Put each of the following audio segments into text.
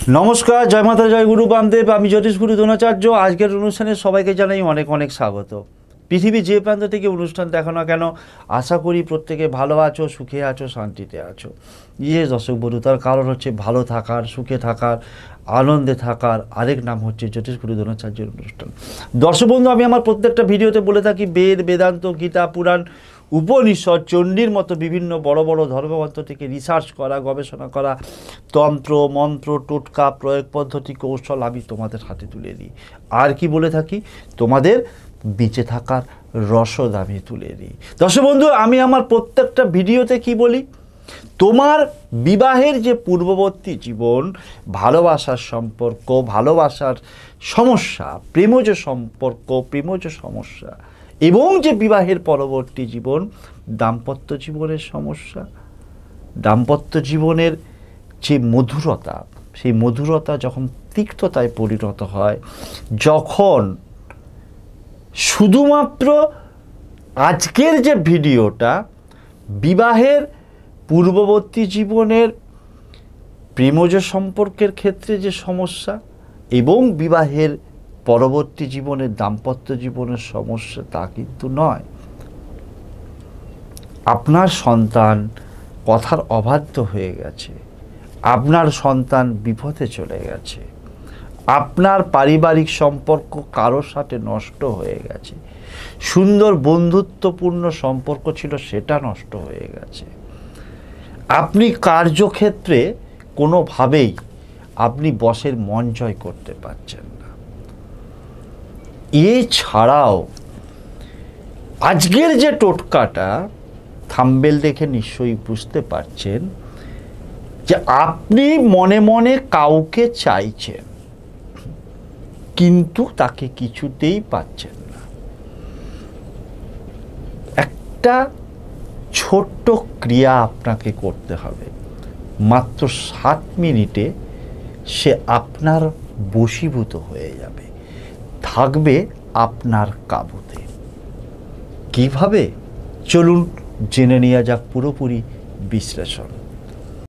নমস্কার, জয় মাতা, জয় গুরু বামদেব। আমি জ্যোতিষ গুরু দ্রোণাচার্য। আজকের অনুষ্ঠানে সবাইকে জানাই অনেক অনেক স্বাগত। পৃথিবীর যে প্রান্ত থেকে অনুষ্ঠান দেখো না কেন, আশা করি প্রত্যেকে ভালো আছো, সুখে আছো, শান্তিতে আছো। দর্শক বন্ধু, তার কারণ হচ্ছে ভালো থাকার, সুখে থাকার, আনন্দে থাকার আরেক নাম হচ্ছে জ্যোতিষ গুরু দ্রোণাচার্যের অনুষ্ঠান। দর্শক বন্ধু, আমি আমার প্রত্যেকটা ভিডিওতে বলে থাকি, বেদ, বেদান্ত, গীতা, পুরাণ, উপনিষদ, চণ্ডীর মতো বিভিন্ন বড় বড় ধর্মগ্রন্থ থেকে রিসার্চ করা, গবেষণা করা তন্ত্র, মন্ত্র, টোটকা, প্রয়োগ পদ্ধতি, কৌশল আমি তোমাদের হাতে তুলে দিই। আর কি বলে থাকি, তোমাদের বেঁচে থাকার রসদ আমি তুলে দিই। দর্শক বন্ধু, আমি আমার প্রত্যেকটা ভিডিওতে কি বলি, তোমার বিবাহের যে পূর্ববর্তী জীবন, ভালোবাসার সম্পর্ক, ভালোবাসার সমস্যা, প্রেমজ সম্পর্ক, প্রেমজ সমস্যা, এবং যে বিবাহের পরবর্তী জীবন, দাম্পত্য জীবনের সমস্যা, দাম্পত্য জীবনের যে মধুরতা, সেই মধুরতা যখন তিক্ততায় পরিণত হয়, যখন শুধুমাত্র আজকের যে ভিডিওটা বিবাহের পূর্ববর্তী জীবনের প্রেমজ সম্পর্কের ক্ষেত্রে যে সমস্যা এবং বিবাহের পরবর্তী জীবনের দাম্পত্য জীবনের সমস্যা, তা কিন্তু নয়। আপনার সন্তান কথার অবাধ্য হয়ে গেছে, আপনার সন্তান বিপথে চলে গেছে, আপনার পারিবারিক সম্পর্ক কারোর সাথে নষ্ট হয়ে গেছে, সুন্দর বন্ধুত্বপূর্ণ সম্পর্ক ছিল সেটা নষ্ট হয়ে গেছে, আপনি কার্যক্ষেত্রে কোনোভাবেই আপনি বসের মন জয় করতে পারছেন না। এছাড়াও আজকের যে টোটকাটা, থাম্বনেল দেখে নিশ্চয়ই বুঝতে পারছেন যে আপনি মনে মনে কাউকে চাইছেন কিন্তু তাকে কিছুতেই পাচ্ছেন না। একটা ছোট্ট ক্রিয়া আপনাকে করতে হবে, মাত্র 7 মিনিটে সে আপনার বশীভূত হয়ে যাবে, থাকবে আপনার কাবুতে। কিভাবে? চলুন জেনে নেওয়া যাক পুরোপুরি বিশ্লেষণ।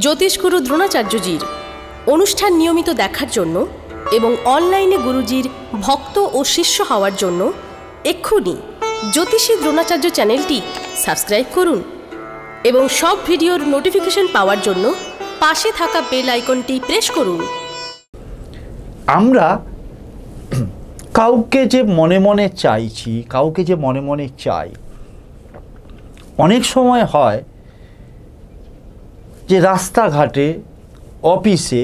জ্যোতিষ গুরু দ্রোণাচার্যজির অনুষ্ঠান নিয়মিত দেখার জন্য এবং অনলাইনে গুরুজির ভক্ত ও শিষ্য হওয়ার জন্য এক্ষুনি জ্যোতিষী দ্রোণাচার্য চ্যানেলটি সাবস্ক্রাইব করুন এবং সব ভিডিওর নোটিফিকেশন পাওয়ার জন্য পাশে থাকা বেল আইকনটি প্রেস করুন। আমরা কাউকে যে মনে মনে চাইছি, কাউকে যে মনে মনে চাই, অনেক সময় হয় যে রাস্তাঘাটে, অফিসে,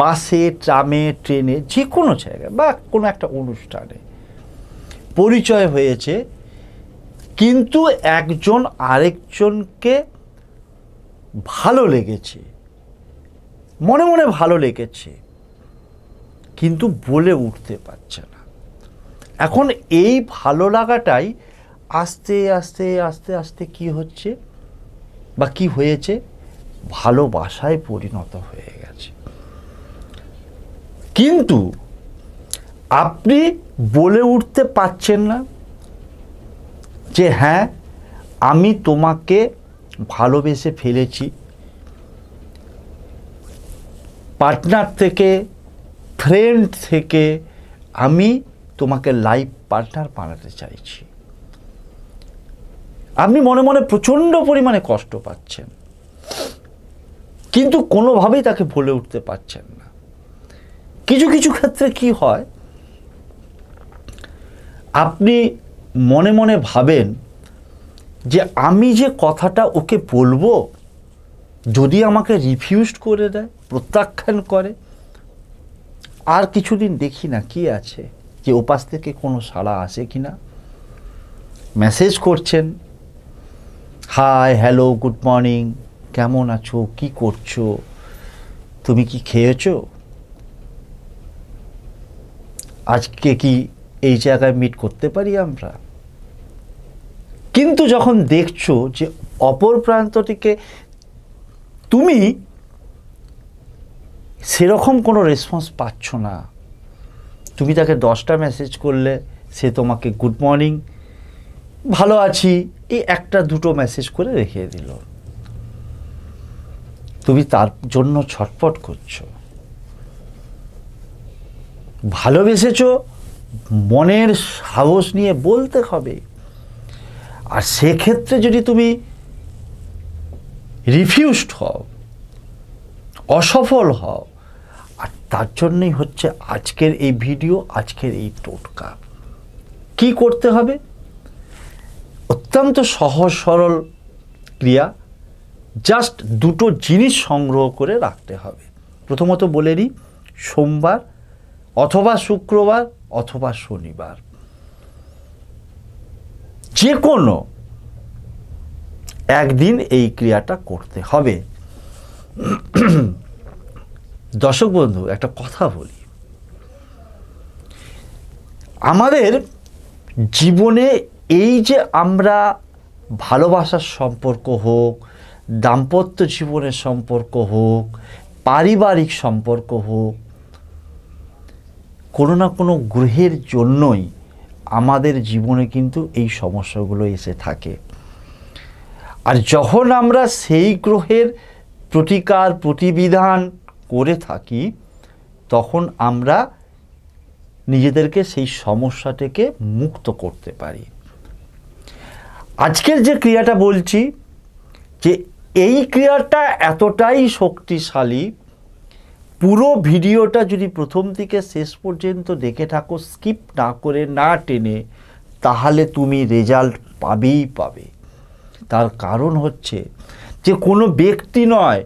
বাসে, ট্রামে, ট্রেনে, যে কোনো জায়গায় বা কোনো একটা অনুষ্ঠানে পরিচয় হয়েছে, কিন্তু একজন আরেকজনকে ভালো লেগেছে, মনে মনে ভালো লেগেছে, কিন্তু বলে উঠতে পারছে না। এখন এই ভালো লাগাটাই আস্তে আস্তে আস্তে আস্তে কি হচ্ছে বা কি হয়েছে, ভালোবাসায় পরিণত হয়ে গেছে। কিন্তু আপনি বলে উঠতে পারছেন না যে হ্যাঁ, আমি তোমাকে ভালোবেসে ফেলেছি, পার্টনার থেকে, ফ্রেন্ড থেকে আমি তোমাকে লাইফ পার্টনার বানাতে চাইছি। আপনি মনে মনে প্রচণ্ড পরিমাণে কষ্ট পাচ্ছেন, কিন্তু কোনোভাবেই তাকে বলে উঠতে পারছেন না। কিছু কিছু ক্ষেত্রে কি হয়, আপনি মনে মনে ভাবেন যে আমি যে কথাটা ওকে বলবো, যদি আমাকে রিফিউজ করে দেয়, প্রত্যাখ্যান করে, আর কিছুদিন দেখি না কি আছে, যে ওপাশ থেকে কোনো সাড়া আসে কি না। মেসেজ করছেন, হাই, হ্যালো, গুড মর্নিং, কেমন আছো, কি করছো, তুমি কি খেয়েছো, আজকে কি এই জায়গায় মিট করতে পারি আমরা। কিন্তু যখন দেখছো যে অপর প্রান্তটিকে তুমি সেরকম কোনো রেসপন্স পাচ্ছ না, তুমি তাকে 10টা মেসেজ করলে সে তোমাকে গুড মর্নিং, ভালো আছি, এই 1-2 মেসেজ করে রেখে দিল, তুমি তার জন্য ছটফট করছো, ভালোবেসেছো, মনের সাহস নিয়ে বলতে হবে। আর সেক্ষেত্রে যদি তুমি রিফিউজড হও, অসফল হও, আর তার জন্যই হচ্ছে আজকের এই ভিডিও, আজকের এই টোটকা। কি করতে হবে? অত্যন্ত সহজ সরল ক্রিয়া, জাস্ট দুটো জিনিস সংগ্রহ করে রাখতে হবে। প্রথমত বলে নিই, সোমবার অথবা শুক্রবার অথবা শনিবার যে কোনো একদিন এই ক্রিয়াটা করতে হবে। দর্শক বন্ধু, একটা কথা বলি, আমাদের জীবনে এই যে আমরা ভালোবাসার সম্পর্ক হোক, দাম্পত্য জীবনের সম্পর্ক হোক, পারিবারিক সম্পর্ক হোক, কোনো না কোনো গ্রহের জন্যই আমাদের জীবনে কিন্তু এই সমস্যাগুলো এসে থাকে। আর যখন আমরা সেই গ্রহের প্রতিকার প্রতিবিধান করে থাকি, তখন আমরা নিজেদেরকে সেই সমস্যা থেকে মুক্ত করতে পারি। আজকের যে ক্রিয়াটা বলছি, যে এই ক্রিয়াটা এতটাই শক্তিশালী, পুরো ভিডিওটা যদি প্রথম থেকে শেষ পর্যন্ত দেখে থাকো, স্কিপ না করে, না টেনে, তাহলে তুমি রেজাল্ট পাবেই পাবে। তার কারণ হচ্ছে যে কোনো ব্যক্তি নয়,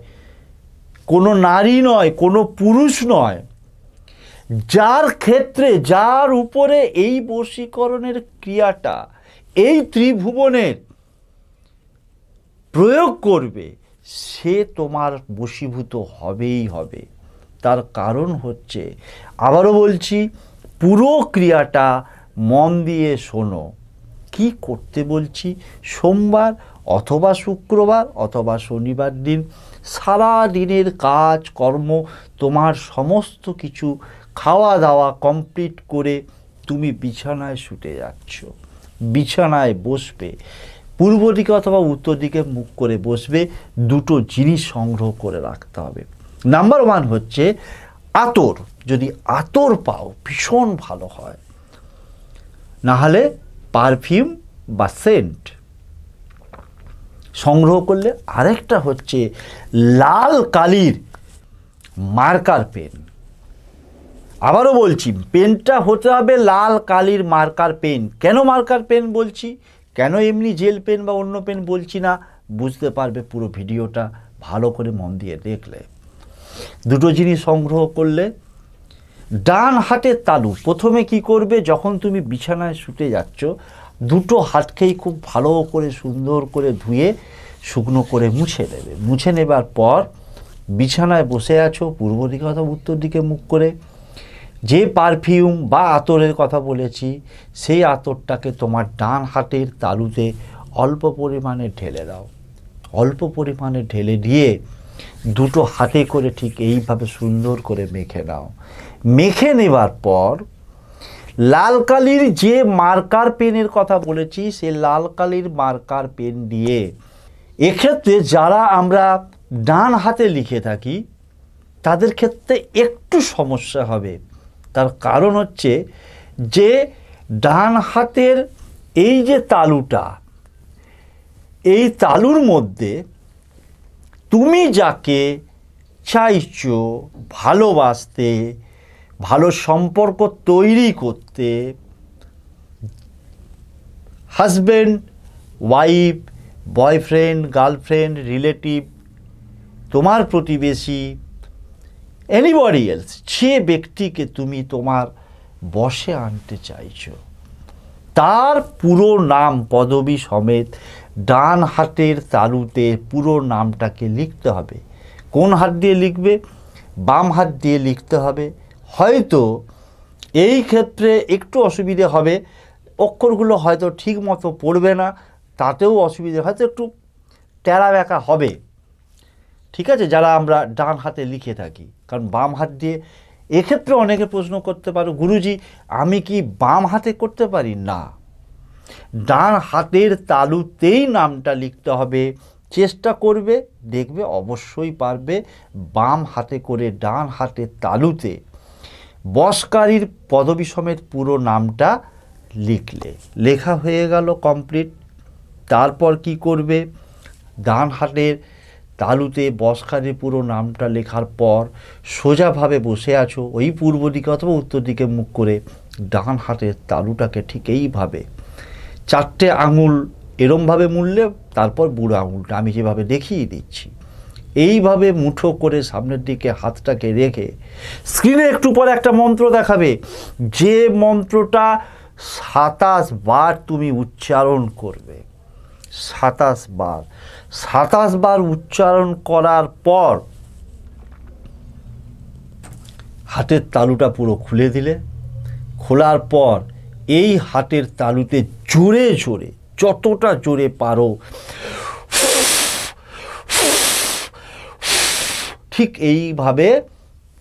কোনো নারী নয়, কোনো পুরুষ নয়, যার ক্ষেত্রে, যার উপরে এই বশীকরণের ক্রিয়াটা, এই ত্রিভুবনের প্রয়োগ করবে, সে তোমার বশীভূত হবেই হবে। তার কারণ হচ্ছে, আবারও বলছি, পুরো ক্রিয়াটা মন দিয়ে শোনো। কি করতে বলছি? সোমবার অথবা শুক্রবার অথবা শনিবার দিন সারা দিনের কাজ কর্ম, তোমার সমস্ত কিছু খাওয়া দাওয়া কমপ্লিট করে তুমি বিছানায় শুতে যাচ্ছ। বিছানায় বসবে, পূর্ব দিকে অথবা উত্তর দিকে মুখ করে বসবে। দুটো জিনিস সংগ্রহ করে রাখতে হবে। নাম্বার 1 হচ্ছে আতর। যদি আতর পাও ভীষণ ভালো হয়, নাহলে পারফিউম বা সেন্ট সংগ্রহ করলে। আরেকটা হচ্ছে লাল কালির মার্কার পেন। আবারও বলছি, পেনটা হতে হবে লাল কালির মার্কার পেন। কেন মার্কার পেন বলছি, কেন এমনি জেল পেন বা অন্য পেন বলছি না, বুঝতে পারবে পুরো ভিডিওটা ভালো করে মন দিয়ে দেখলে। দুটো জিনিস সংগ্রহ করলে। ডান হাতের তালু প্রথমে কি করবে, যখন তুমি বিছানায় শুতে যাচ্ছ, দুটো হাতকেই খুব ভালো করে সুন্দর করে ধুয়ে শুকনো করে মুছে নেবে। মুছে নেবার পর বিছানায় বসে আছো, পূর্ব দিকে অথবা উত্তর দিকে মুখ করে, যে পারফিউম বা আতরের কথা বলেছি, সেই আতরটাকে তোমার ডান হাতের তালুতে অল্প পরিমাণে ঢেলে দাও। অল্প পরিমাণে ঢেলে দিয়ে দুটো হাতে করে ঠিক এইভাবে সুন্দর করে মেখে নাও। মেখে নেবার পর লাল কালির যে মার্কার পেনের কথা বলেছি, সে লাল কালির মার্কার পেন দিয়ে, এক্ষেত্রে যারা আমরা ডান হাতে লিখে থাকি তাদের ক্ষেত্রে একটু সমস্যা হবে। তার কারণ হচ্ছে যে ডান হাতের এই যে তালুটা, এই তালুর মধ্যে তুমি যাকে চাইছো ভালোবাসতে, ভালো সম্পর্ক তৈরি করতে, husband wife, boyfriend girlfriend, relative, তোমার প্রতিবেশী, এনিবডি এলস, যে ব্যক্তিকে তুমি তোমার বশে আনতে চাইছো, তার পুরো নাম পদবী সমেত ডান হাতের তালুতে পুরো নামটাকে লিখতে হবে। কোন হাত দিয়ে লিখবে? বাম হাত দিয়ে লিখতে হবে। হয়তো এই ক্ষেত্রে একটু অসুবিধে হবে, অক্ষরগুলো হয়তো ঠিক মতো পড়বে না, তাতেও অসুবিধে, হয়তো একটু টেরা ব্যাকা হবে, ঠিক আছে, যারা আমরা ডান হাতে লিখে থাকি। কারণ বাম হাত দিয়ে, এক্ষেত্রে অনেকে প্রশ্ন করতে পারো, গুরুজি আমি কি বাম হাতে করতে পারি? না, ডান হাতের তালুতেই নামটা লিখতে হবে। চেষ্টা করবে, দেখবে অবশ্যই পারবে। বাম হাতে করে ডান হাতের তালুতে বসকারীর পদবী সমেত পুরো নামটা লিখলে, লেখা হয়ে গেল কমপ্লিট। তারপর কি করবে, ডান হাতের তালুতে বসকারীর পুরো নামটা লেখার পর সোজাভাবে বসে আছো ওই পূর্ব দিকে অথবা উত্তর দিকে মুখ করে, ডান হাতের তালুটাকে ঠিক এইভাবে 4টে আঙুল এরমভাবে মুড়লে, তারপর বুড়ো আঙুলটা আমি যেভাবে দেখিয়ে দিচ্ছি এইভাবে মুঠো করে সামনের দিকে হাতটাকে রেখে স্ক্রিনে একটু পরে একটা মন্ত্র দেখাবে, যে মন্ত্রটা 27 বার তুমি উচ্চারণ করবে। 27 বার উচ্চারণ করার পর হাতের তালুটা পুরো খুলে দিলে। খোলার পর এই হাতের তালুতে জোরে জোরে, যতটা জোরে পারো ঠিক এইভাবে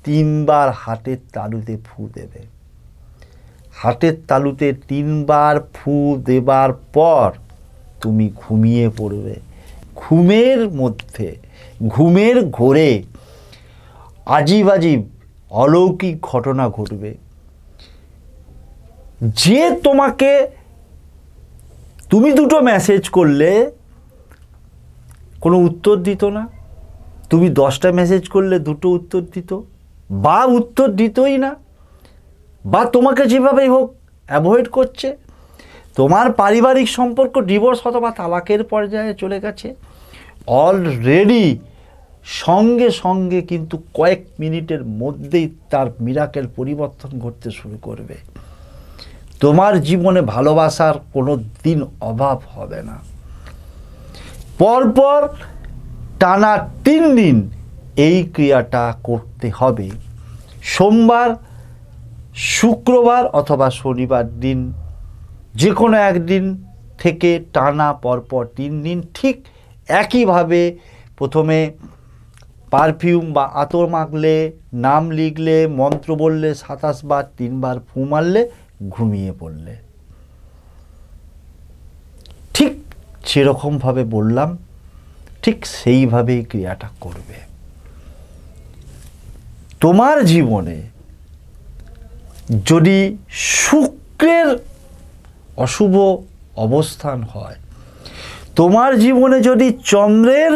3 বার হাতের তালুতে ফু দেবে। হাতের তালুতে 3 বার ফু দেবার পর তুমি ঘুমিয়ে পড়বে। ঘুমের মধ্যে, ঘুমের ঘোরে আজীব আজীব অলৌকিক ঘটনা ঘটবে। যে তোমাকে, তুমি 2টো মেসেজ করলে কোনো উত্তর দিত না, তুমি 10টা মেসেজ করলে 2টো উত্তর দিত, বা উত্তর দিতই না, বা তোমাকে যেভাবেই হোক অ্যাভয়েড করছে, তোমার পারিবারিক সম্পর্ক ডিভোর্স অথবা তালাকের পর্যায়ে চলে গেছে অলরেডি, সঙ্গে সঙ্গে কিন্তু কয়েক মিনিটের মধ্যেই তার মিরাকেল পরিবর্তন ঘটতে শুরু করবে। তোমার জীবনে ভালোবাসার কোনো দিন অভাব হবে না। পরপর টানা 3 দিন এই ক্রিয়াটা করতে হবে। সোমবার, শুক্রবার অথবা শনিবার দিন, যে কোনো একদিন থেকে টানা পরপর 3 দিন ঠিক একইভাবে প্রথমে পারফিউম বা আতর মাখলে, নাম লিখলে, মন্ত্র বললে 27 বার, 3 বার ফু মারলে, ঘুমিয়ে পড়লে। ঠিক যেরকমভাবে বললাম ঠিক সেইভাবেই ক্রিয়াটা করবে। তোমার জীবনে যদি শুক্রের অশুভ অবস্থান হয়, তোমার জীবনে যদি চন্দ্রের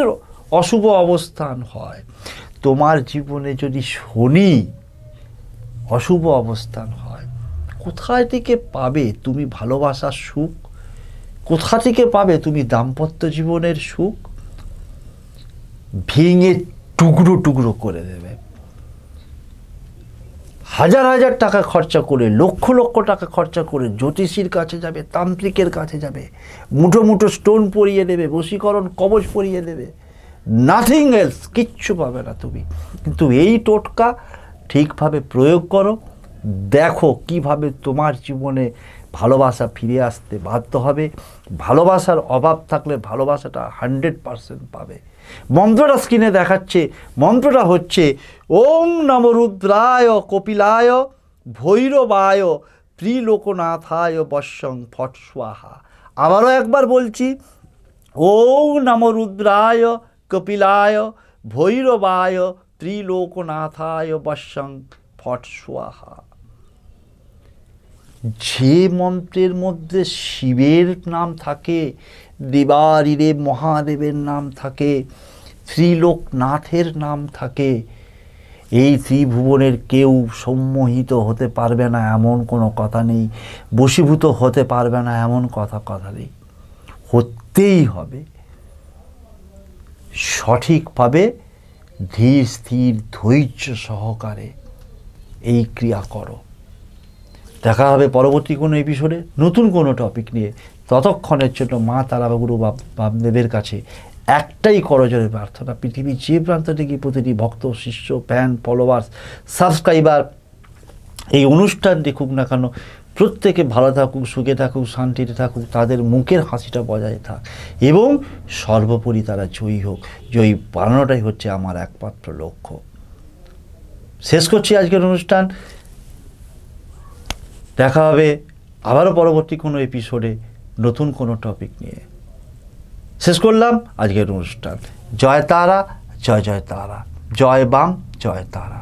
অশুভ অবস্থান হয়, তোমার জীবনে যদি শনি অশুভ অবস্থান হয়, কোথায় থেকে পাবে তুমি ভালোবাসার সুখ? কোথা থেকে পাবে তুমি দাম্পত্য জীবনের সুখ? ভেঙে টুকরো টুকরো করে দেবে। হাজার হাজার টাকা খরচা করে, লক্ষ লক্ষ টাকা খরচা করে জ্যোতিষীর কাছে যাবে, তান্ত্রিকের কাছে যাবে, মুঠো মুঠো স্টোন পরিয়ে দেবে, বশীকরণ কবচ পরিয়ে দেবে, নাথিং এলস, কিচ্ছু পাবে না তুমি। কিন্তু এই টোটকা ঠিকভাবে প্রয়োগ করো, দেখো কিভাবে তোমার জীবনে ভালোবাসা ফিরে আসতে বাধ্য হবে। ভালোবাসার অভাব থাকলে ভালোবাসাটা 100% পাবে। মন্ত্রটা স্ক্রিনে দেখাচ্ছে, মন্ত্রটা হচ্ছে ওং নম রুদ্রায় কপিলায় ভৈরবায় ত্রিলোকনাথায় বশ্যং ফট স্বাহা। আবারও একবার বলছি, ওং নম রুদ্রায় কপিলায় ভৈরবায় ত্রিলোকনাথায় বশ্যং ফট স্বাহা। যে মন্ত্রের মধ্যে শিবের নাম থাকে, দেবারিদেব মহাদেবের নাম থাকে, ত্রিলোকনাথের নাম থাকে, এই ত্রিভুবনের কেউ সম্মোহিত হতে পারবে না এমন কোনো কথা নেই, বশীভূত হতে পারবে না এমন কথা নেই। হতেই হবে। সঠিকভাবে ধীর স্থির ধৈর্য সহকারে এই ক্রিয়া করো। দেখা হবে পরবর্তী কোনো এপিসোডে নতুন কোনো টপিক নিয়ে। ততক্ষণের জন্য মা তারা গুরু বামদেবের কাছে একটাই করজোড়ে প্রার্থনা, পৃথিবীর যে প্রান্ত থেকে প্রতিটি ভক্ত, শিষ্য, ফ্যান, ফলোয়ার্স, সাবস্ক্রাইবার এই অনুষ্ঠান দেখুক না কেন, প্রত্যেকে ভালো থাকুক, সুখে থাকুক, শান্তিতে থাকুক, তাদের মুখের হাসিটা বজায় থাক এবং সর্বোপরি তারা জয়ী হোক। জয়ী বানানোটাই হচ্ছে আমার একমাত্র লক্ষ্য। শেষ করছি আজকের অনুষ্ঠান। দেখা হবে আবারও পরবর্তী কোনো এপিসোডে নতুন কোনো টপিক নিয়ে। শেষ করলাম আজকের অনুষ্ঠান। জয় তারা, জয় জয় তারা, জয় বাম, জয় তারা।